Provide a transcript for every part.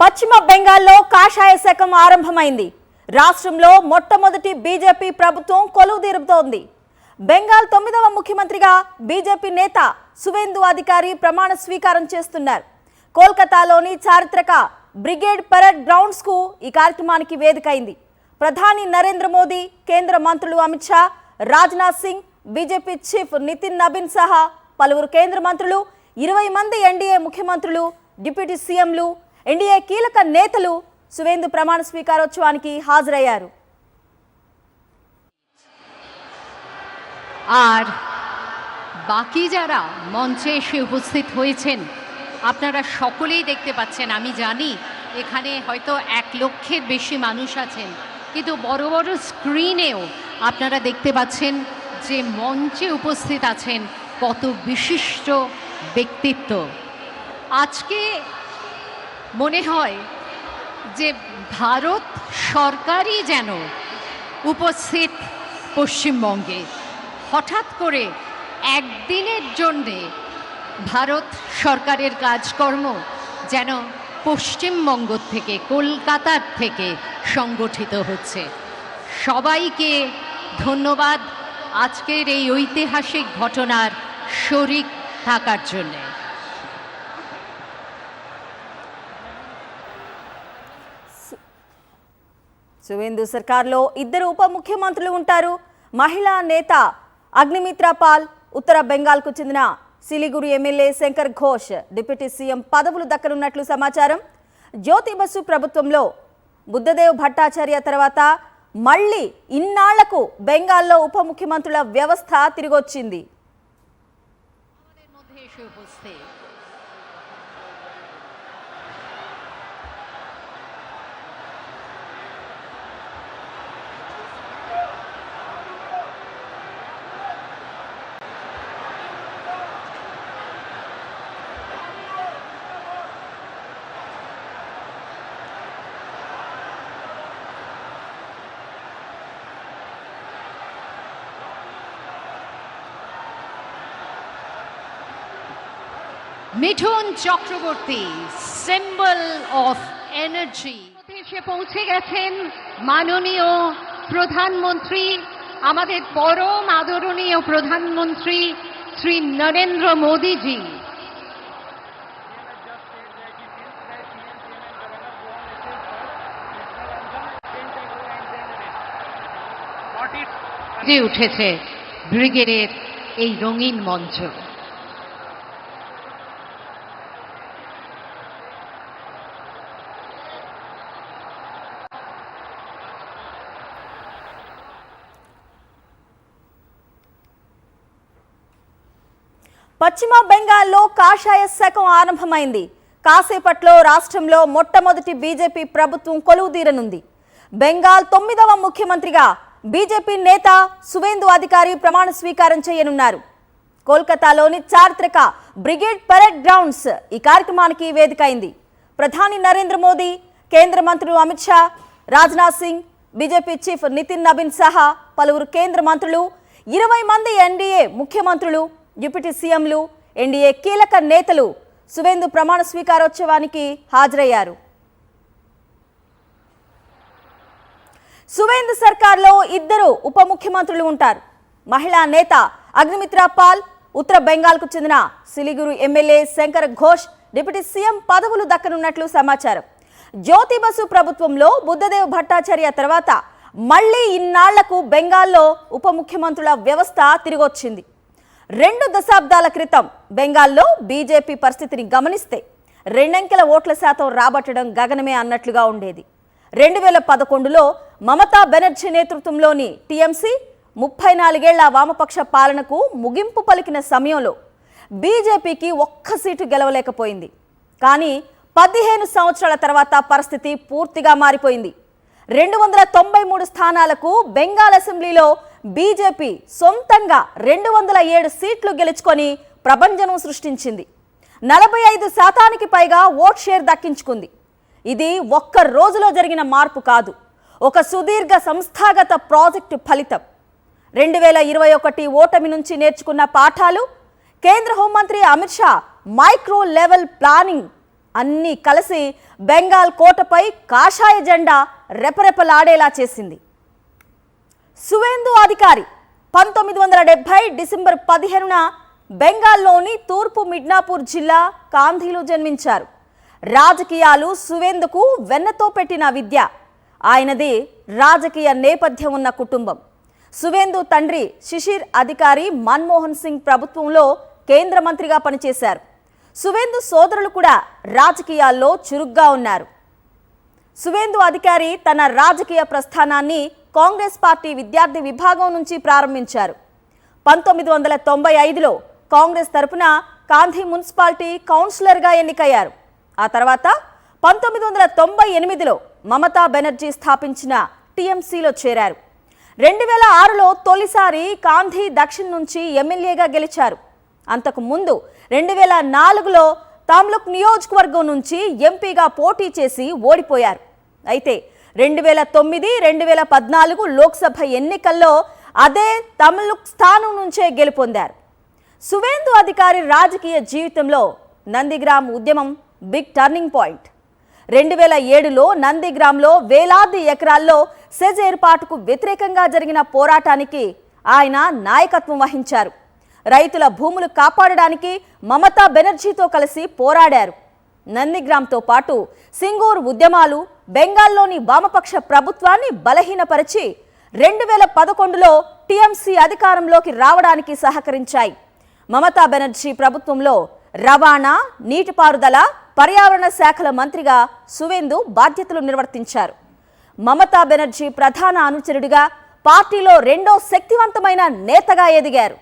పశ్చిమ బెంగాల్లో కాషాయ శకం ఆరంభమైంది. రాష్ట్రంలో మొట్టమొదటి బీజేపీ ప్రభుత్వం కొలువుదీరుతోంది. బెంగాల్ 9వ ముఖ్యమంత్రిగా బీజేపీ నేత సువేందు అధికారి ప్రమాణ స్వీకారం చేస్తున్నారు. కోల్కతాలోని చారిత్రక బ్రిగేడ్ పరేడ్ గ్రౌండ్స్ కు ఈ కార్యక్రమానికి వేదికైంది. ప్రధాని నరేంద్ర మోదీ, కేంద్ర మంత్రులు అమిత్ షా, రాజ్నాథ్ సింగ్, బీజేపీ చీఫ్ నితిన్ నబీన్ సహా పలువురు కేంద్ర మంత్రులు, 20 మంది ఎన్డీఏ ముఖ్యమంత్రులు, డిప్యూటీ సీఎంలు, ఎన్డీఏ కీలక నేతలు సువేందు ప్రమాణ స్వీకారోత్సవానికి హాజరయ్యారు. আর বাকি যারা মঞ্চে এসে উপস্থিত হয়েছেন আপনারা সকলেই দেখতে পাচ্ছেন। আমি জানি এখানে হয়তো 1 লক্ষের বেশি মানুষ আছেন, কিন্তু বড় বড় স্ক্রিনেও আপনারা দেখতে পাচ্ছেন যে মঞ্চে উপস্থিত আছেন কত বিশিষ্ট ব্যক্তিত্ব। আজকে মনে হয় যে ভারত সরকারই যেন উপস্থিত পশ্চিমবঙ্গে। হঠাৎ করে একদিনের জন্যে ভারত সরকারের কাজকর্ম যেন পশ্চিমবঙ্গ থেকে, কলকাতার থেকে সংগঠিত হচ্ছে। সবাইকে ধন্যবাদ আজকের এই ঐতিহাসিক ঘটনার শরিক থাকার জন্যে। సువేందు సర్కార్లో 2 ఉప ముఖ్యమంత్రులు ఉంటారు. మహిళా నేత అగ్నిమిత్ర పాల్, ఉత్తర బెంగాల్కు చెందిన Siliguri MLA Shankar Ghosh deputy CM పదవులు దక్కనున్నట్లు సమాచారం. జ్యోతి బసు ప్రభుత్వంలో బుద్ధదేవ్ భట్టాచార్య తర్వాత మళ్లీ ఇన్నాళ్లకు బెంగాల్లో ఉప ముఖ్యమంత్రుల వ్యవస్థ తిరిగొచ్చింది. Mithun Chakraborty, symbol of energy, এসে পৌঁছে গেছেন মাননীয় প্রধানমন্ত্রী, আমাদের পরম আদরণীয় প্রধানমন্ত্রী শ্রী নরেন্দ্র মোদীজি। উঠেছে ব্রিগেডের এই রঙিন মঞ্চ। పశ్చిమ బెంగాల్లో కాషాయ శకం ఆరంభమైంది. కాసేపట్లో రాష్ట్రంలో మొట్టమొదటి బీజేపీ ప్రభుత్వం కొలువుదీరనుంది. బెంగాల్ 9వ ముఖ్యమంత్రిగా బీజేపీ నేత సువేందు అధికారి ప్రమాణ స్వీకారం చేయనున్నారు. కోల్కతాలోని చారిత్రక బ్రిగేడ్ పరేడ్ గ్రౌండ్స్ ఈ కార్యక్రమానికి వేదికైంది. ప్రధాని నరేంద్ర మోదీ, కేంద్ర మంత్రులు అమిత్ షా, రాజ్నాథ్ సింగ్, బీజేపీ చీఫ్ నితిన్ నబీన్ సహా పలువురు కేంద్ర మంత్రులు, 20 మంది ఎన్డీఏ ముఖ్యమంత్రులు, డిప్యూటీ సీఎంలు, ఎన్డీఏ కీలక నేతలు సువేందు ప్రమాణ స్వీకారోత్సవానికి హాజరయ్యారు. సువేందు సర్కార్లో 2 ఉప ముఖ్యమంత్రులు ఉంటారు. మహిళా నేత అగ్నిమిత్ర పాల్, ఉత్తర బెంగాల్కు చెందిన Siliguri MLA Shankar Ghosh deputy CM పదవులు దక్కనున్నట్లు సమాచారం. జ్యోతి బసు ప్రభుత్వంలో బుద్ధదేవ్ భట్టాచార్య తర్వాత మళ్లీ ఇన్నాళ్లకు బెంగాల్లో ఉప ముఖ్యమంత్రుల వ్యవస్థ తిరిగొచ్చింది. 2 దశాబ్దాల క్రితం బెంగాల్లో బీజేపీ పరిస్థితిని గమనిస్తే 2 అంకెల ఓట్ల శాతం రాబట్టడం గగనమే అన్నట్లుగా ఉండేది. 2011లో మమతా బెనర్జీ నేతృత్వంలోని టీఎంసీ 34 ఏళ్ల వామపక్ష పాలనకు ముగింపు పలికిన సమయంలో బీజేపీకి 1 సీటు గెలవలేకపోయింది. కానీ 15 సంవత్సరాల తర్వాత పరిస్థితి పూర్తిగా మారిపోయింది. 293 స్థానాలకు బెంగాల్ అసెంబ్లీలో బీజేపీ సొంతంగా 207 సీట్లు గెలుచుకొని ప్రభంజనం సృష్టించింది. 45% పైగా ఓట్ షేర్ దక్కించుకుంది. ఇది ఒక్క రోజులో జరిగిన మార్పు కాదు, ఒక సుదీర్ఘ సంస్థాగత ప్రాజెక్టు ఫలితం. 2021 ఓటమి నుంచి నేర్చుకున్న పాఠాలు, కేంద్ర హోంమంత్రి Amit Shah micro level planning అన్నీ కలిసి బెంగాల్ కోటపై కాషాయ జెండా రెపరెపలాడేలా చేసింది. సువేందు అధికారి 1970 డిసెంబర్ 15న బెంగాల్లోని తూర్పు మిడ్నాపూర్ జిల్లా కాంధీలో జన్మించారు. రాజకీయాలు సువేందుకు వెన్నతో పెట్టిన విద్య. ఆయనది రాజకీయ నేపథ్యం ఉన్న కుటుంబం. సువేందు తండ్రి శిశిర్ అధికారి మన్మోహన్ సింగ్ ప్రభుత్వంలో కేంద్ర మంత్రిగా పనిచేశారు. సువేందు సోదరులు కూడా రాజకీయాల్లో చురుగ్గా ఉన్నారు. సువేందు అధికారి తన రాజకీయ ప్రస్థానాన్ని కాంగ్రెస్ పార్టీ విద్యార్థి విభాగం నుంచి ప్రారంభించారు. 1995లో కాంగ్రెస్ తరపున కాంధీ మున్సిపాలిటీ కౌన్సిలర్గా ఎన్నికయ్యారు. ఆ తర్వాత 1998లో మమతా బెనర్జీ స్థాపించిన టీఎంసీలో చేరారు. 2006లో తొలిసారి కాంధీ దక్షిణ్ నుంచి ఎమ్మెల్యేగా గెలిచారు. అంతకు ముందు 2004లో తమ్లుక్ నియోజకవర్గం నుంచి ఎంపీగా పోటీ చేసి ఓడిపోయారు. అయితే 2009, 2014 లోక్సభ ఎన్నికల్లో అదే తమ్లుక్ స్థానం నుంచే గెలుపొందారు. సువేందు అధికారి రాజకీయ జీవితంలో నందిగ్రామ్ ఉద్యమం బిగ్ టర్నింగ్ పాయింట్. 2007లో నందిగ్రామ్లో వేలాది ఎకరాల్లో సెజ్ ఏర్పాటుకు వ్యతిరేకంగా జరిగిన పోరాటానికి ఆయన నాయకత్వం వహించారు. రైతుల భూములు కాపాడడానికి మమతా బెనర్జీతో కలిసి పోరాడారు. నందిగ్రామ్తో పాటు సింగూర్ ఉద్యమాలు బెంగాల్లోని వామపక్ష ప్రభుత్వాన్ని బలహీనపరిచి 2011లో టీఎంసీ అధికారంలోకి రావడానికి సహకరించాయి. మమతా బెనర్జీ ప్రభుత్వంలో రవాణా, నీటిపారుదల, పర్యావరణ శాఖల మంత్రిగా సువేందు బాధ్యతలు నిర్వర్తించారు. మమతా బెనర్జీ ప్రధాన అనుచరుడిగా పార్టీలో రెండో శక్తివంతమైన నేతగా ఎదిగారు.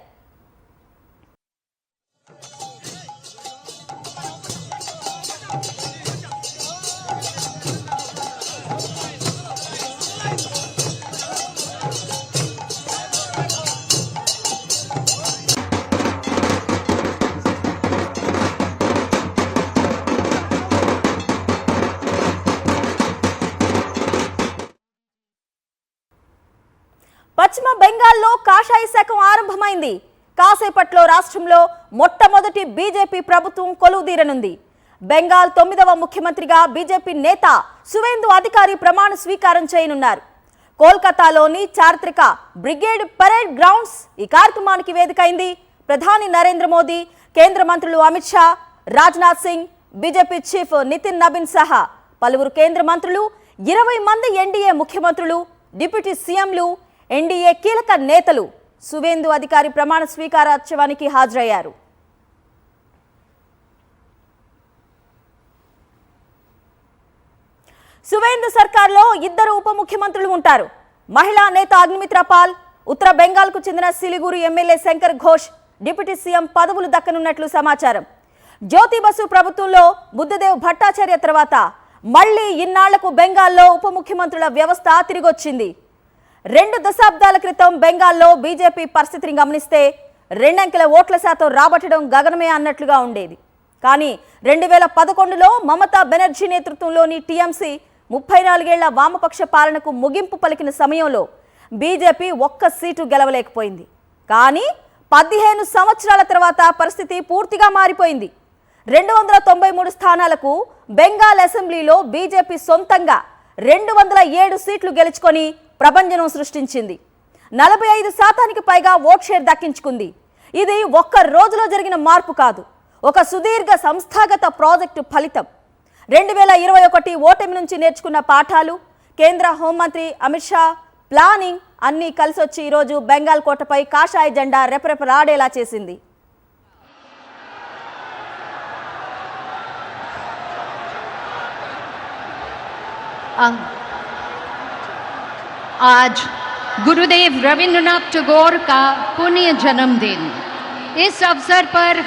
పశ్చిమ బెంగాల్లో కాషాయ శకం ఆరంభమైంది. కాసేపట్లో రాష్ట్రంలో మొట్టమొదటి బీజేపీ ప్రభుత్వం కొలువుదీరనుంది. బెంగాల్ 9వ ముఖ్యమంత్రిగా బీజేపీ నేత సువేందు అధికారి ప్రమాణ స్వీకారం చేయనున్నారు. కోల్కతాలోని చారిత్రక బ్రిగేడ్ పరేడ్ గ్రౌండ్స్ ఈ కార్యక్రమానికి వేదికైంది. ప్రధాని నరేంద్ర మోదీ, కేంద్ర మంత్రులు అమిత్ షా, రాజ్నాథ్ సింగ్, బీజేపీ చీఫ్ నితిన్ నబీన్ సహా పలువురు కేంద్ర మంత్రులు, 20 మంది ఎన్డీఏ ముఖ్యమంత్రులు, డిప్యూటీ సీఎంలు, ఎన్డీఏ కీలక నేతలు సువేందు అధికారి ప్రమాణ స్వీకారోత్సవానికి హాజరయ్యారు. సువేందు సర్కార్లో 2 ఉప ముఖ్యమంత్రులు ఉంటారు. మహిళా నేత అగ్నిమిత్ర పాల్, ఉత్తర బెంగాల్కు చెందిన Siliguri MLA Shankar Ghosh deputy CM పదవులు దక్కనున్నట్లు సమాచారం. జ్యోతి బసు ప్రభుత్వంలో బుద్ధదేవ్ భట్టాచార్య తర్వాత మళ్లీ ఇన్నాళ్లకు బెంగాల్లో ఉప ముఖ్యమంత్రుల వ్యవస్థ తిరిగొచ్చింది. 2 దశాబ్దాల క్రితం బెంగాల్లో బీజేపీ పరిస్థితిని గమనిస్తే 2 అంకెల ఓట్ల శాతం రాబట్టడం గగనమే అన్నట్లుగా ఉండేది. కానీ 2011లో మమతా బెనర్జీ నేతృత్వంలోని టీఎంసీ 34 ఏళ్ల వామపక్ష పాలనకు ముగింపు పలికిన సమయంలో బీజేపీ 1 సీటు గెలవలేకపోయింది. కానీ 15 సంవత్సరాల తర్వాత పరిస్థితి పూర్తిగా మారిపోయింది. 293 స్థానాలకు బెంగాల్ అసెంబ్లీలో బీజేపీ సొంతంగా 207 సీట్లు గెలుచుకొని ప్రభంజనం సృష్టించింది. 45% పైగా ఓట్ షేర్ దక్కించుకుంది. ఇది ఒక్క రోజులో జరిగిన మార్పు కాదు, ఒక సుదీర్ఘ సంస్థాగత ప్రాజెక్టు ఫలితం. 2021 ఓటమి నుంచి నేర్చుకున్న పాఠాలు, కేంద్ర హోంమంత్రి అమిత్ షా ప్లానింగ్ అన్నీ కలిసొచ్చి ఈరోజు బెంగాల్ కోటపై కాషాయ జెండా రెపరెపలాడేలా చేసింది. आज गुरुदेव रविंद्रनाथ टैगोर का पुण्य जन्मदिन। इस अवसर पर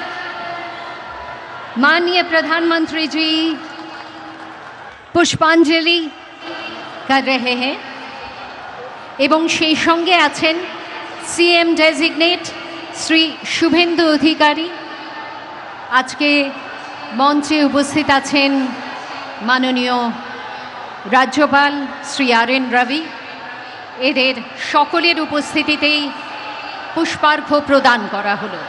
माननीय प्रधानमंत्री जी पुष्पांजलि कर रहे हैं एवं সেই সঙ্গে আছেন सीएम डेजिग्नेट श्री शुभेंदु अधिकारी। আজকে মঞ্চে উপস্থিত আছেন মাননীয় রাজ্যপাল শ্রী RN রবি। এদের সকলের উপস্থিতিতেই পুষ্পার্ঘ্য প্রদান করা হলো।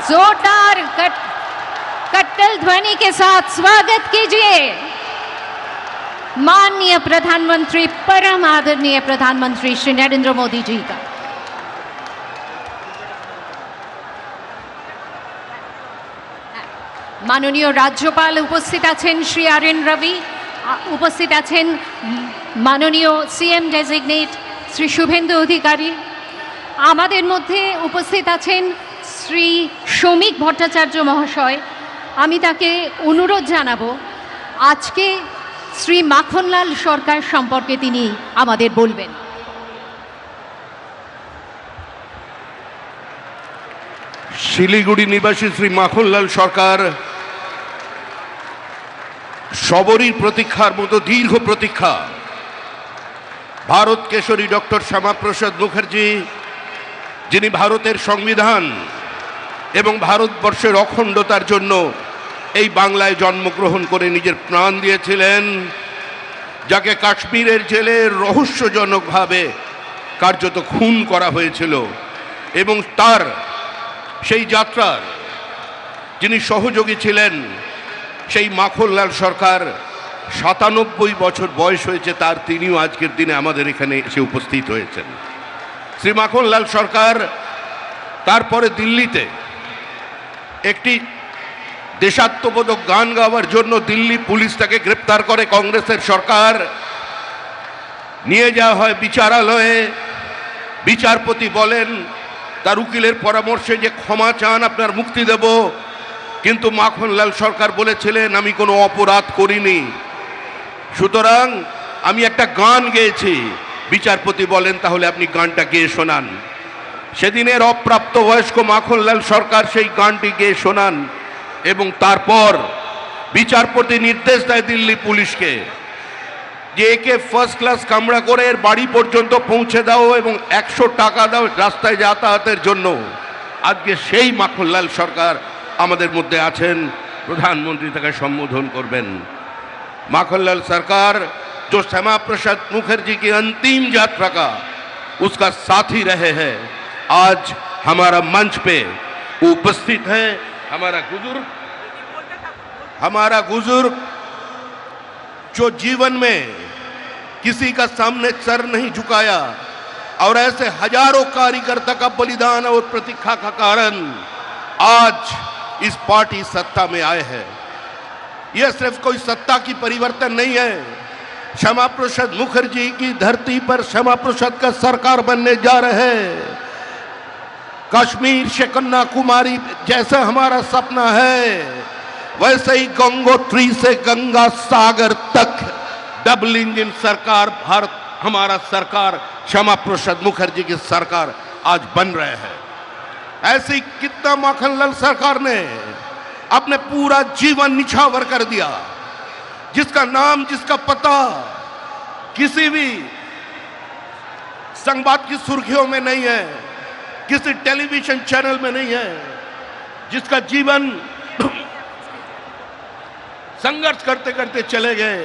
जोरदार कट्टल ध्वनि के साथ स्वागत कीजिए माननीय प्रधानमंत्री, परम आदरणीय प्रधानमंत्री श्री नरेंद्र मोदी जी का। माननीय राज्यपाल उपस्थित आছেন श्री आर.एन. रवि, उपस्थित आছেন माननीय सीएम डेजिग्नेट श्री शुभेंदु अधिकारी, আমাদের মধ্যে উপস্থিত আছেন শ্রী শ্রমিক ভট্টাচার্য মহাশয়। আমি তাকে অনুরোধ জানাবো আজকে শ্রী মাখনলাল সরকার সম্পর্কে তিনি আমাদের বলবেন। শিলিগুড়ি নিবাসী শ্রী মাখনলাল সরকার সবরই প্রতীক্ষার মতো দীর্ঘ প্রতীক্ষা। ভারত কেশরী ডক্টর শ্যামাপ্রসাদ মুখার্জি, যিনি ভারতের সংবিধান এবং ভারতবর্ষের অখণ্ডতার জন্য এই বাংলায় জন্মগ্রহণ করে নিজের প্রাণ দিয়েছিলেন, যাকে কাশ্মীরের জেলে রহস্যজনকভাবে কার্যত খুন করা হয়েছিল, এবং তার সেই যাত্রার যিনি সহযোগী ছিলেন, সেই মাখনলাল সরকার ৯৭ বছর বয়স হয়েছে তার, তিনিও আজকের দিনে আমাদের এখানে এসে উপস্থিত হয়েছেন। শ্রী মাখনলাল সরকার তারপরে দিল্লিতে একটি দেশাত্মবোধক গান গাওয়ার জন্য দিল্লি পুলিশ তাকে গ্রেপ্তার করে। কংগ্রেসের সরকার নিয়ে যাওয়া হয় বিচারালয়ে। বিচারপতি বলেন তার উকিলের পরামর্শে যে ক্ষমা চান, আপনার মুক্তি দেব। কিন্তু মাখনলাল সরকার বলেছিলেন আমি কোনো অপরাধ করিনি, সুতরাং আমি একটা গান গেয়েছি। বিচারপতি বলেন তাহলে আপনি গানটা গেয়ে শোনান। সেদিনের অপ্রাপ্তবয়স্ক মাখনলাল সরকার সেই গানটি গেয়ে শোনান, এবং তারপর বিচারপতি নির্দেশ দেয় দিল্লি পুলিশকে যে একে ফার্স্ট ক্লাস কামরা করে এর বাড়ি পর্যন্ত পৌঁছে দাও এবং ১০০ টাকা দাও রাস্তায় যাতায়াতের জন্য। আজকে সেই মাখনলাল সরকার আমাদের মধ্যে আছেন, প্রধানমন্ত্রী তাকে সম্বোধন করবেন। माखनलाल सरकार जो श्यामा प्रसाद मुखर्जी की अंतिम यात्रा का उसका साथी रहे हैं, आज हमारा मंच पे उपस्थित है। हमारा बुजुर्ग जो जीवन में किसी का सामने सर नहीं झुकाया और ऐसे हजारों कार्यकर्ता का बलिदान और प्रतीक्षा का कारण आज इस पार्टी सत्ता में आए हैं। यह सिर्फ कोई सत्ता की परिवर्तन नहीं है, श्यामा प्रसाद मुखर्जी की धरती पर श्यामा प्रसाद का सरकार बनने जा रहे हैं। कश्मीर से कन्याकुमारी जैसा हमारा सपना है, वैसे ही गंगोत्री से गंगा सागर तक डबल इंजन सरकार भारत, हमारा सरकार श्यामा प्रसाद मुखर्जी की सरकार आज बन रहे हैं। ऐसी कितना माखनलाल सरकार ने अपने पूरा जीवन निछावर कर दिया, जिसका नाम जिसका पता किसी भी संवाद की सुर्खियों में नहीं है, किसी टेलीविजन चैनल में नहीं है, जिसका जीवन संघर्ष करते करते चले गए।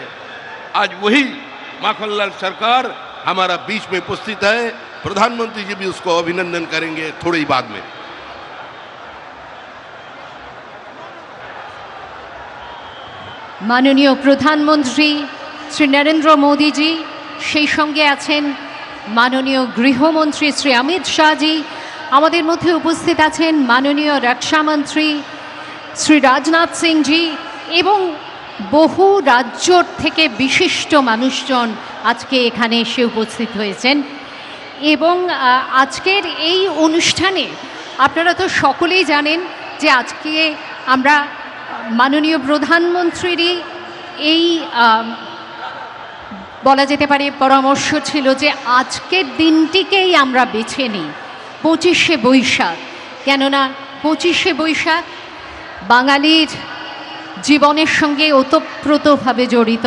आज वही माखनलाल सरकार हमारा बीच में उपस्थित है। प्रधानमंत्री जी भी उसको अभिनंदन करेंगे थोड़ी ही बाद में। माननीय प्रधानमंत्री श्री नरेंद्र मोदी जी, সেই সঙ্গে আছেন মাননীয় গৃহমন্ত্রী শ্রী অমিত শাহ জি, আমাদের মধ্যে উপস্থিত আছেন মাননীয় রক্ষামন্ত্রী শ্রী রাজনাথ সিং জি, এবং বহু রাজ্য থেকে বিশিষ্ট মানুষজন আজকে এখানে এসে উপস্থিত হয়েছেন। এবং আজকের এই অনুষ্ঠানে আপনারা তো সকলেই জানেন যে আজকে আমরা মাননীয় প্রধানমন্ত্রীরই এই বলা যেতে পারে পরামর্শ ছিল যে আজকের দিনটিকেই আমরা বেছে নিই 25শে বৈশাখ। কেননা 25শে বৈশাখ বাঙালির জীবনের సঙ্গে ওতপ্রোতভাবে জড়িত।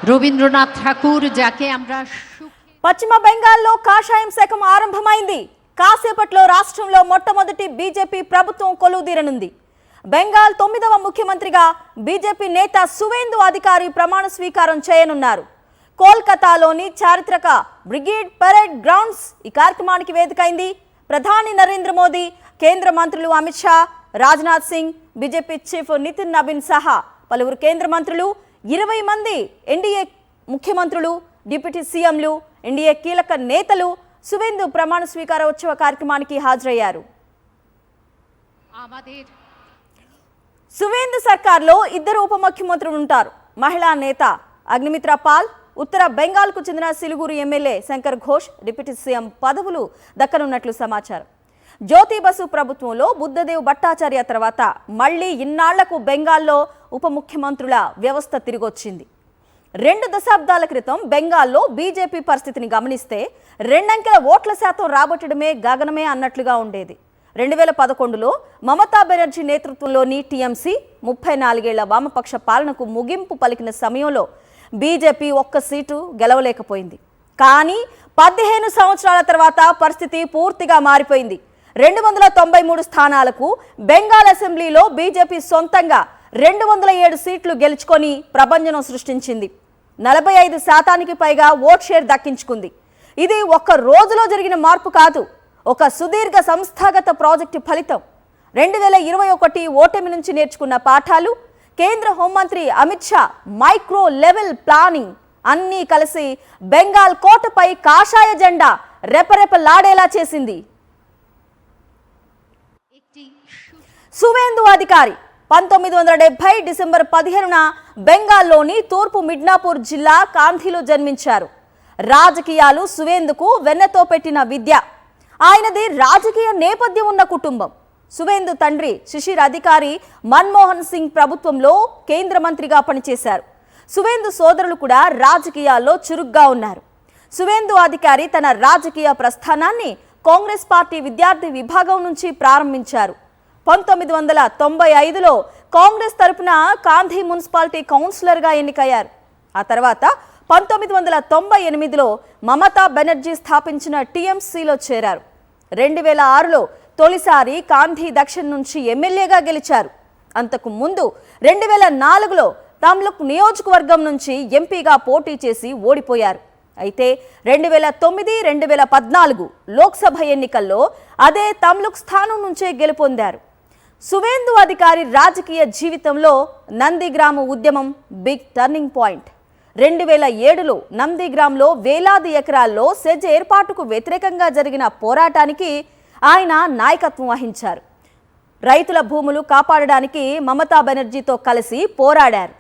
రవీంద్రనాథ్ ఠాకూర్ যাকে আমরা పశ్చిమ బెంగాల్లో కాషాయం శకం ఆరంభమైంది. కాసేపట్లో రాష్ట్రంలో మొట్టమొదటి బీజేపీ ప్రభుత్వం కొలువుదీరనుంది. బెంగాల్ 9వ ముఖ్యమంత్రిగా బీజేపీ నేత సువేందు అధికారి ప్రమాణ స్వీకారం చేయనున్నారు. కోల్కతాలోని చారిత్రక బ్రిగేడ్ పరేడ్ గ్రౌండ్స్ ఈ కార్యక్రమానికి వేదికైంది. ప్రధాని నరేంద్ర మోదీ, కేంద్ర మంత్రులు అమిత్ షా, రాజ్నాథ్ సింగ్, బీజేపీ చీఫ్ నితిన్ నవీన్ సహా పలువురు కేంద్ర మంత్రులు, 20 మంది ఎన్డీఏ ముఖ్యమంత్రులు, డిప్యూటీ సీఎంలు, ఎన్డీఏ కీలక నేతలు సువేందు ప్రమాణ స్వీకారోత్సవ కార్యక్రమానికి హాజరయ్యారు. సువేందు సర్కార్లో 2 ఉప ముఖ్యమంత్రులు ఉంటారు. మహిళా నేత అగ్నిమిత్ర పాల్, ఉత్తర బెంగాల్కు చెందిన Siliguri MLA Shankar Ghosh deputy CM పదవులు దక్కనున్నట్లు సమాచారం. జ్యోతి బసు ప్రభుత్వంలో బుద్ధదేవ్ భట్టాచార్య తర్వాత మళ్లీ ఇన్నాళ్లకు బెంగాల్లో ఉప ముఖ్యమంత్రుల వ్యవస్థ తిరిగొచ్చింది. 2 దశాబ్దాల క్రితం బెంగాల్లో బీజేపీ పరిస్థితిని గమనిస్తే 2 అంకెల ఓట్ల శాతం రాబట్టడమే గగనమే అన్నట్లుగా ఉండేది. 2011లో మమతా బెనర్జీ నేతృత్వంలోని టీఎంసీ 34 ఏళ్ల వామపక్ష పాలనకు ముగింపు పలికిన సమయంలో బీజేపీ 1 సీటు గెలవలేకపోయింది. కానీ 15 సంవత్సరాల తర్వాత పరిస్థితి పూర్తిగా మారిపోయింది. 293 స్థానాలకు బెంగాల్ అసెంబ్లీలో బీజేపీ సొంతంగా 207 సీట్లు గెలుచుకొని ప్రభంజనం సృష్టించింది. 45% పైగా ఓట్ షేర్ దక్కించుకుంది. ఇది ఒక్క రోజులో జరిగిన మార్పు కాదు, ఒక సుదీర్ఘ సంస్థాగత ప్రాజెక్టు ఫలితం. 2021 ఓటమి నుంచి నేర్చుకున్న పాఠాలు, కేంద్ర హోంమంత్రి Amit Shah micro level planning అన్నీ కలిసి బెంగాల్ కోటపై కాషాయ జెండా రెపరెపలాడేలా చేసింది. సువేందు అధికారి 1970 డిసెంబర్ 15న బెంగాల్లోని తూర్పు మిడ్నాపూర్ జిల్లా కాంధీలో జన్మించారు. రాజకీయాలు సువేందుకు వెన్నతో పెట్టిన విద్య. ఆయనది రాజకీయ నేపథ్యం ఉన్న కుటుంబం. సువేందు తండ్రి శిశిర్ అధికారి మన్మోహన్ సింగ్ ప్రభుత్వంలో కేంద్ర మంత్రిగా పనిచేశారు. సువేందు సోదరులు కూడా రాజకీయాల్లో చురుగ్గా ఉన్నారు. సువేందు అధికారి తన రాజకీయ ప్రస్థానాన్ని కాంగ్రెస్ పార్టీ విద్యార్థి విభాగం నుంచి ప్రారంభించారు. 1995లో కాంగ్రెస్ తరపున కాంధీ మున్సిపాలిటీ కౌన్సిలర్గా ఎన్నికయ్యారు. ఆ తర్వాత 1998లో మమతా బెనర్జీ స్థాపించిన టీఎంసీలో చేరారు. 2006లో తొలిసారి కాంధీ దక్షిణ్ నుంచి ఎమ్మెల్యేగా గెలిచారు. అంతకు ముందు 2004లో తమ్లుక్ నియోజకవర్గం నుంచి ఎంపీగా పోటీ చేసి ఓడిపోయారు. అయితే 2009, 2014 లోక్సభ ఎన్నికల్లో అదే తమ్లుక్ స్థానం నుంచే గెలుపొందారు. సువేందు అధికారి రాజకీయ జీవితంలో నందిగ్రామ ఉద్యమం బిగ్ టర్నింగ్ పాయింట్. 2007లో నందిగ్రామ్లో వేలాది ఎకరాల్లో సెజ్ ఏర్పాటుకు వ్యతిరేకంగా జరిగిన పోరాటానికి ఆయన నాయకత్వం వహించారు. రైతుల భూములు కాపాడడానికి మమతా బెనర్జీతో కలిసి పోరాడారు.